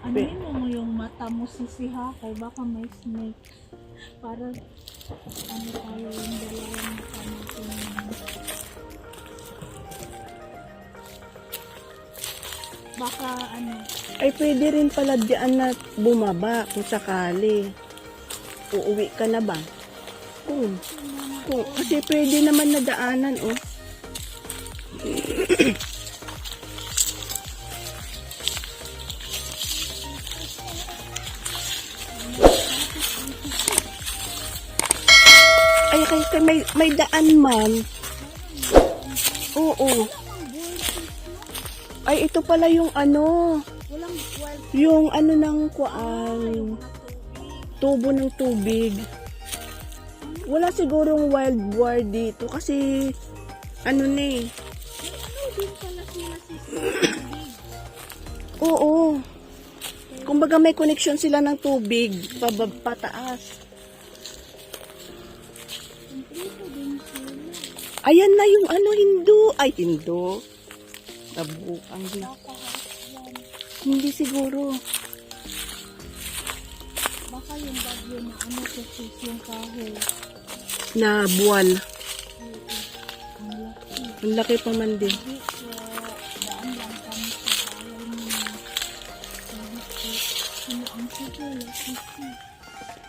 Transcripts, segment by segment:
Ano yun mo yung mata mo sisihakay, baka may snake. Para ano tayo yung dalawang mata natin. Baka ano, Ay, pwede rin pala diyan na bumaba kung sakali. Uuwi ka na ba? Kasi pwede naman na daanan, oh. Ay, kay may daan man. Oo. Ay, ito pala yung ano. walang wild Yung ano ng kuan. Tubo ng tubig. Wala sigurong wild boar dito kasi ano na eh. ano din pala sila Oo. Kumbaga may connection sila ng tubig pataas. Dito din sila. Ayan na yung ano, Hindu. Ay, Hindu. Nabukang din. Hindi siguro. Baka yung bagyo na ano kasi yung kahoy. Na buwan. Ang laki. Ang laki pa man din. Hindi so daan lang kami sa bahay niya. Ano ang sige, kasi.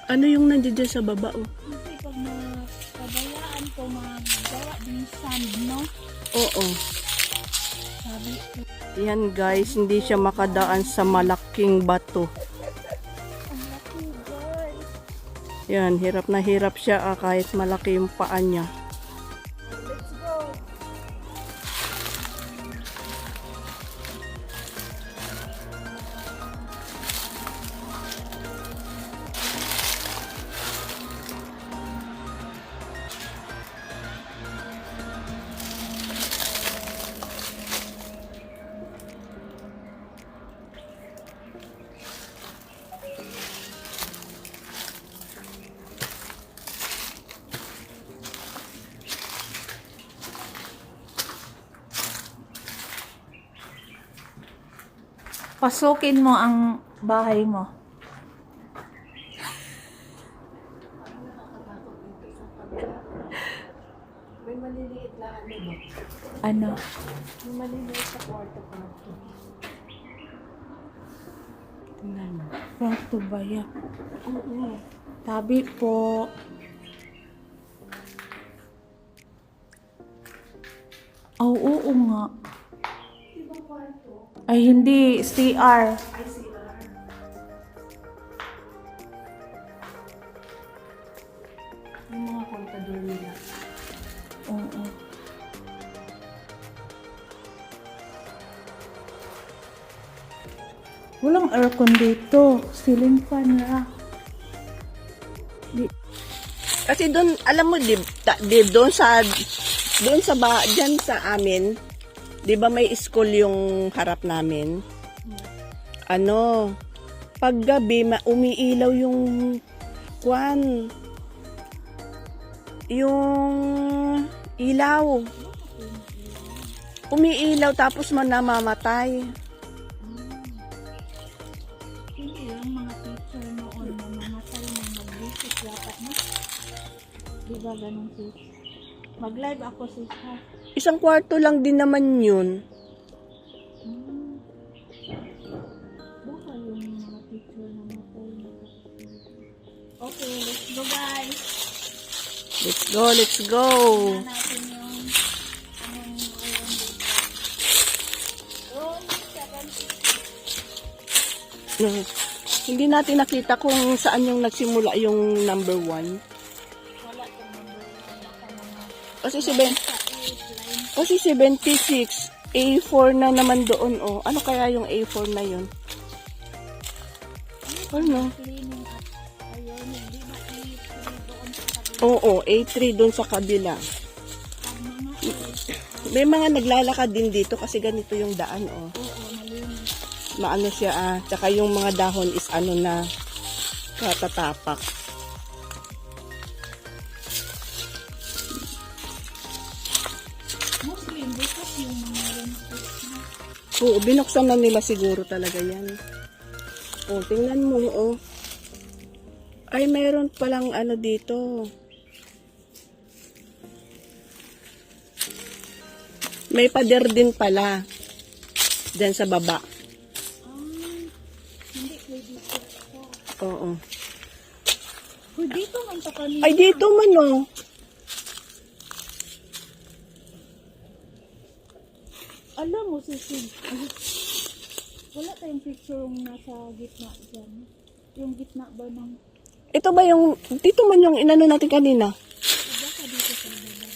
Ano yung nandiyan sa baba, oh? Kasi pag kabayaan ko magawa din sand, no? Oo. Sabi ko, Yan guys, hindi siya makadaan sa malaking bato. ang laki guys. Yan, hirap na hirap siya kahit malaki yung paa niya. Let's go. Pasukin mo ang bahay mo. May maliliit lang ano ba? Ano? May maliliit sa kwarto ko na ito. Tingnan mo. Kwarto ba yan? Oo. Tabi po. Oh, oo nga. Ibang kwarto? Ay, hindi. CR. Ay, CR. Yung mga kontador nila. Oo. Walang aircon dito. Ceiling fan lang. Kasi doon, alam mo, doon sa dyan sa amin, di ba may school yung harap namin? Ano, pag gabi, umiilaw yung kwan, yung ilaw. Umiilaw tapos namamatay. Hindi lang mga teacher noon na mamatay na mag-visit yata na. Di ba ganun sis? Mag-live ako sis ha. Isang kwarto lang din naman yun. Baka yung mga teacher na matay na. Okay, let's go guys. Let's go, let's go. Tingnan natin yung anong room 7. Hindi natin nakita kung saan yung nagsimula yung number 1. Wala itong number 1. Baka mga Kasi sa 8 line. Kasi 76, A4 na naman doon, oh. Ano kaya yung A4 na yun? Ano? Cleaning at ayun, hindi ba i-free doon sa kabila. Oo, A3 doon sa kabila. Pag mga May mga naglalakad din dito kasi ganito yung daan, oh. oo, malinis. Maano siya, Tsaka yung mga dahon is ano na, katatapak. Muslim, bukas yung mga rentals na. Oo, binuksan na nila siguro talaga yan. Oh, tingnan mo, oh. Ay, mayroon palang ano dito. May pader din pala. Diyan sa baba. Hindi, pwede siya. Oo. Uy, dito man pa kanina. Ay, dito man, oh. Alam mo, Sid, wala tayong picture yung nasa gitna dyan. Yung gitna ba ng... Ito ba yung, dito man yung inano natin kanina? Baka dito sa baba.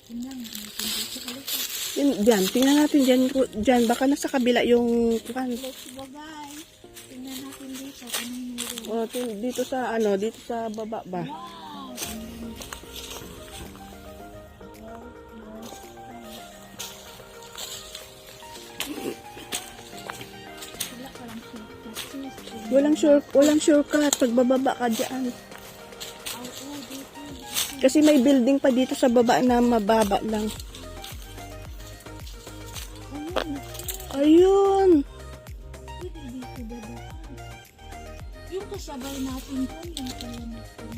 Tingnan natin dito sa kalita. Diyan, tingnan natin dyan. Baka nasa kabila yung, Let's go, guys. Tingnan natin dito. Anong meron? oh, dito sa, dito sa baba ba? Wow! Wala pa lang siya. Walang shortcut pag bababa ka dyan. Oo, dito. Kasi may building pa dito sa baba na mababa lang. Ayun. Pwede dito baba. Yung kasabay natin doon, yung kaya natin.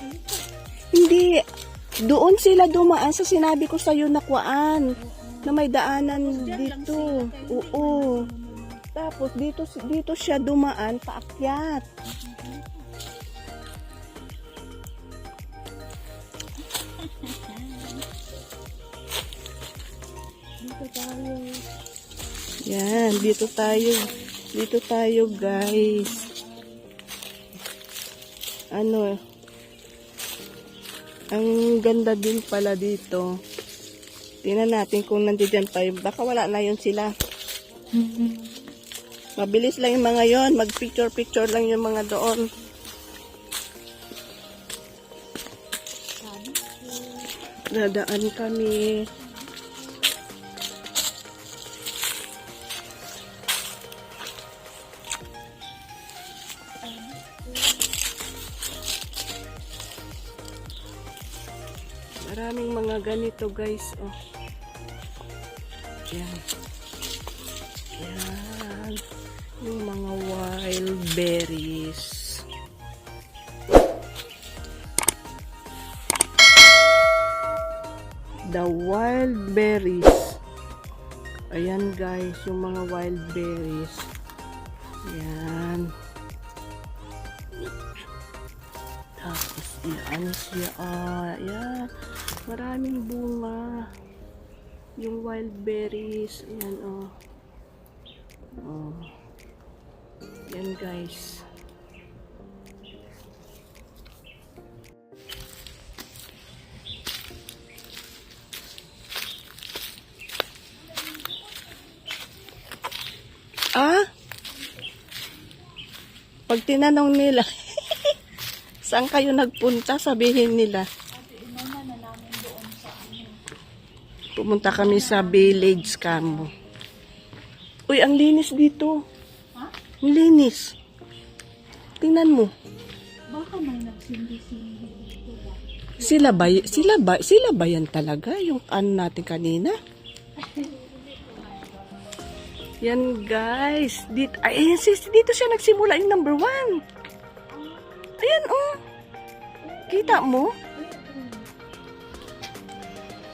Halika. Hindi. Doon sila dumaan sa sinabi ko sa'yo na kuan. Na may daanan dito. Oo. Tapos dito siya dumaan paakyat. Dito tayo. Yan, dito tayo. Dito tayo, guys. Ano? Ang ganda din pala dito. Tingnan natin kung nandiyan pa yun. Baka wala na yun sila. Mabilis lang yung mga yon. Mag-picture-picture lang yung mga doon. Dadaan kami. Maraming mga ganito, guys. Oh. Yan. Yan. Yung mga wild berries. The wild berries. Ayan, guys. Yung mga wild berries. Yan. Tapos, yan siya. Yan. Maraming bunga. Yung wild berries. Ayan, oh. Oh. Yan, guys. Pag tinanong nila, saan kayo nagpunta, sabihin nila. Pumunta kami sa village kamo. Uy, ang linis dito. Ha? Ang linis. Tingnan mo. Baka may nagsindi-sindi dito ba? Sila ba yan talaga? Yung ano natin kanina? Yan, guys. Dito siya nagsimula yung number 1. Ayan, oh. Kita mo?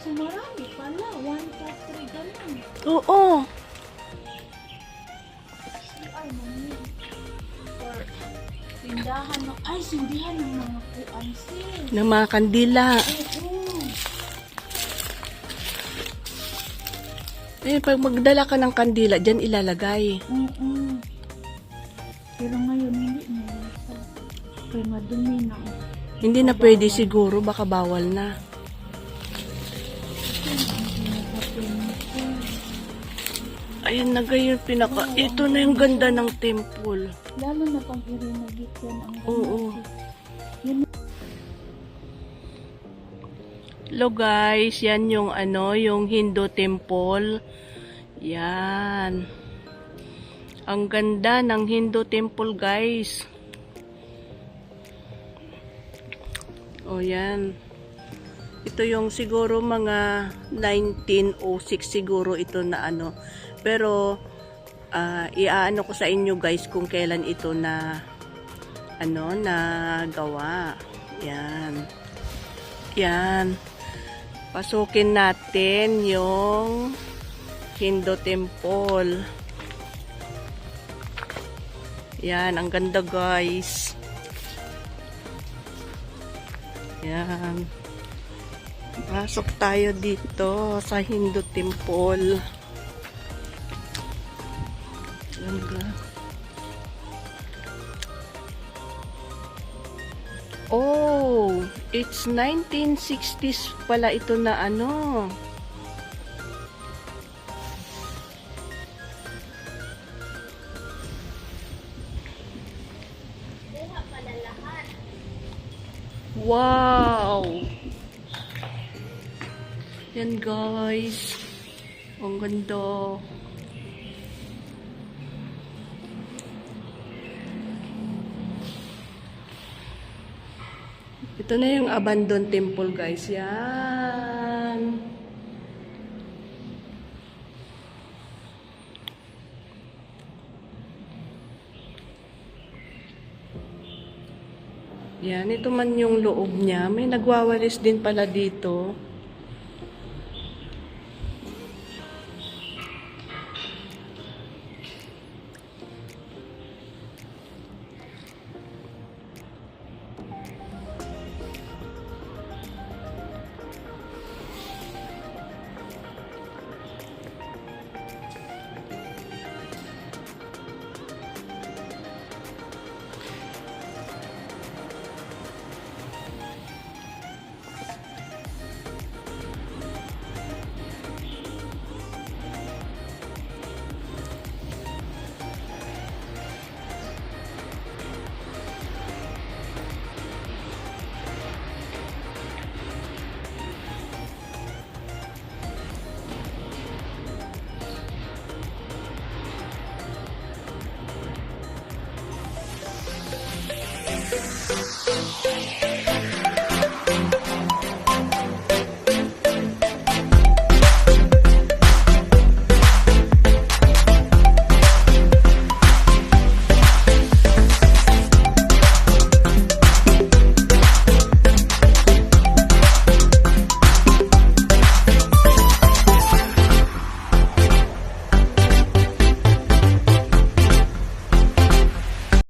So marami pala. 1, 2, 3, ganun. Oo. Ay, mami. Or tindahan ng... Ay, sindihan ng mga kuansin. Ng mga kandila. Oo. Eh, pag magdala ka ng kandila, dyan ilalagay. Oo. Pero ngayon, hindi na yata. Kaya madumi na. Hindi na pwede siguro, baka bawal na. Ayan na gayon pinaka... Ito na yung ganda ng temple. Lalo na pag irinagit yan ang Oo. Yun. Hello guys, yan yung yung Hindu temple. Yan. Ang ganda ng Hindu temple, guys. O yan. Ito yung siguro mga 1906 siguro ito na Pero iaano ko sa inyo guys kung kailan ito na gawa. Yan. Yan. Pasukin natin yung Hindu Temple. Yan, ang ganda guys. Yan. Pasok tayo dito sa Hindu Temple. Ganda. Oh, it's 1960s pala ito na Wow! Yan guys. Ang ganda. Ito na yung abandoned temple guys. Yan. Yan, ito man yung loob niya. May nagwawalis din pala dito.